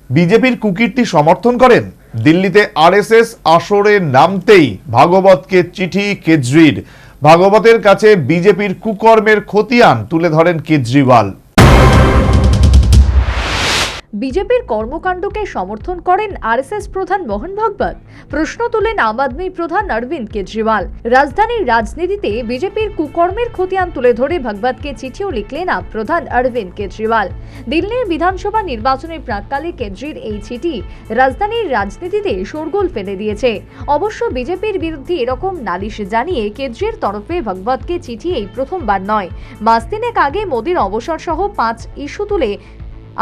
বিজেপির কুকীর্তি সমর্থন করেন? দিল্লিতে আরএসএস আসরে নামতেই ভাগবতকে চিঠি কেজরির। ভাগবতের কাছে বিজেপির কুকর্মের খতিয়ান তুলে ধরেন কেজরিওয়াল। বিজেপির কর্মকাণ্ডকে সমর্থন করেন আরএসএস প্রধান মোহন ভাগবত। প্রশ্ন তুলেন আম আদমি প্রধান অরবিন্দ কেজরিওয়াল। রাজধানীর রাজনীতিতে বিজেপির কুকর্মের খতিয়ান তুলে ধরে ভাগবতকে চিঠিও লিখলেন আপ প্রধান অরবিন্দ কেজরিওয়াল। দিল্লির বিধানসভা নির্বাচনের প্রাক্কালে কেজরির এই চিঠি রাজধানীর রাজনীতিতে শোরগোল ফেলে দিয়েছে। অবশ্য বিজেপির বিরুদ্ধে এরকম নালিশ জানিয়ে কেজরির তরফে ভাগবতকে চিঠি এই প্রথমবার নয়। মাস তিনেক আগে মোদির অবসর সহ 5 ইস্যু তুলে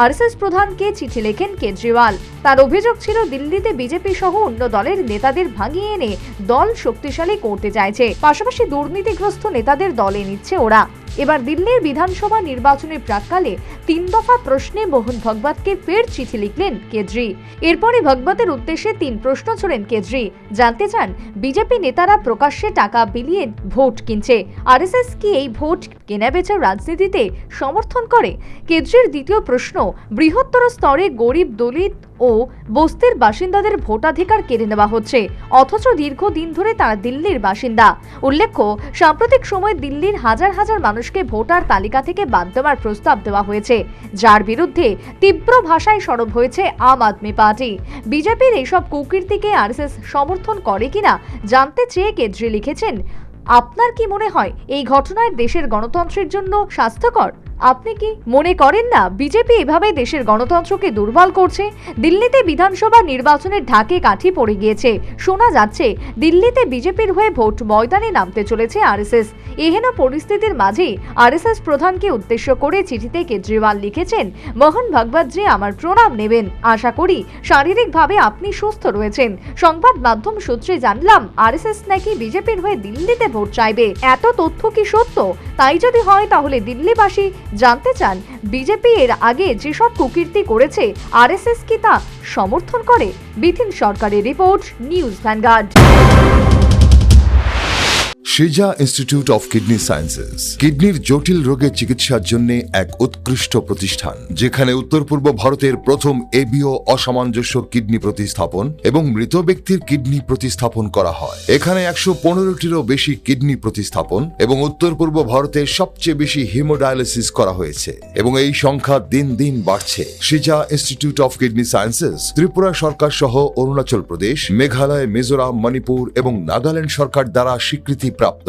আরএসএস প্রধানকে চিঠি লেখেন কেজরিওয়াল। তার অভিযোগ ছিল দিল্লিতে বিজেপি সহ অন্য দলের নেতাদের ভাঙিয়ে এনে দল শক্তিশালী করতে চাইছে, পাশাপাশি দুর্নীতিগ্রস্ত নেতাদের দলে নিচ্ছে ওরা। এবার দিল্লির বিধানসভা নির্বাচনের প্রাক্কালে 3 দফা প্রশ্নে মোহন ভাগবতকে ফের চিঠি লিখলেন কেজরি। এরপরে ভাগবতের উদ্দেশ্যে 3 প্রশ্ন ছড়েন কেজরি। জানতে চান, বিজেপি নেতারা প্রকাশ্যে টাকা বিলিয়ে ভোট কিনছে, আরএসএস কি এই ভোট কেনাবেচার রাজনীতিতে সমর্থন করে? কেজরির দ্বিতীয় প্রশ্ন, বৃহত্তর স্তরে গরিব, দলিত ও বস্তির বাসিন্দাদের ভোটাধিকার কেড়ে নেওয়া হচ্ছে, অথচ দীর্ঘদিন ধরে তারা দিল্লির বাসিন্দা। উল্লেখ্য, সাম্প্রতিক সময়ে দিল্লির হাজার হাজার মানুষকে ভোটার তালিকা থেকে বাদ দেওয়ার প্রস্তাব দেওয়া হয়েছে, যার বিরুদ্ধে তীব্র ভাষায় সরব হয়েছে আম আদমি পার্টি। বিজেপির এইসব কুকীর্তিকে আরএসএস সমর্থন করে কিনা জানতে চেয়ে কেজরি লিখেছেন, আপনার কি মনে হয় এই ঘটনায় দেশের গণতন্ত্রের জন্য স্বাস্থ্যকর? আপনি কি মনে করেন না বিজেপি এভাবে দেশের গণতন্ত্রকে দুর্বল করছে? দিল্লিতে বিধানসভা নির্বাচনের ঢাকে কাঠি পড়ে গিয়েছে। শোনা যাচ্ছে দিল্লিতে বিজেপির হয়ে ভোট ময়দানে নামতে চলেছে আরএসএস। এহেন পরিস্থিতির মাঝে আরএসএস প্রধানকে উদ্দেশ্য করে চিঠিতে কেজরিওয়াল লিখেছেন, মোহন ভাগবতজি আমার প্রণাম নেবেন, আশা করি শারীরিকভাবে আপনি সুস্থ রয়েছেন। সংবাদ মাধ্যম সূত্রে জানলাম আরএসএস নাকি বিজেপির হয়ে দিল্লিতে ভোট চাইবে। এত তথ্য কি সত্য? তাই যদি হয় তাহলে দিল্লিবাসী জানতে চান, বিজেপি এর আগে যেসব কুকীর্তি করেছে আরএসএস কি তা সমর্থন করে? বিপিন সরকারের রিপোর্ট, নিউজ ভ্যানগার্ড। সিজা ইনস্টিটিউট অফ কিডনি সায়েন্সেস কিডনির জটিল রোগের চিকিৎসার জন্য এক উৎকৃষ্ট প্রতিষ্ঠান, যেখানে উত্তর পূর্ব ভারতের প্রথম এবিও অসামঞ্জস্য কিডনি প্রতিস্থাপন এবং মৃত ব্যক্তির কিডনি প্রতিস্থাপন করা হয়। এখানে 115টিরও বেশি কিডনি প্রতিস্থাপন এবং উত্তর পূর্ব ভারতের সবচেয়ে বেশি হিমোডায়ালিসিস করা হয়েছে এবং এই সংখ্যা দিন দিন বাড়ছে। সিজা institute of kidney sciences Tripura সরকার সহ অরুণাচল প্রদেশ, মেঘালয়, মিজোরাম, মণিপুর এবং নাগাল্যান্ড সরকার দ্বারা স্বীকৃতি প্রাপ্ত।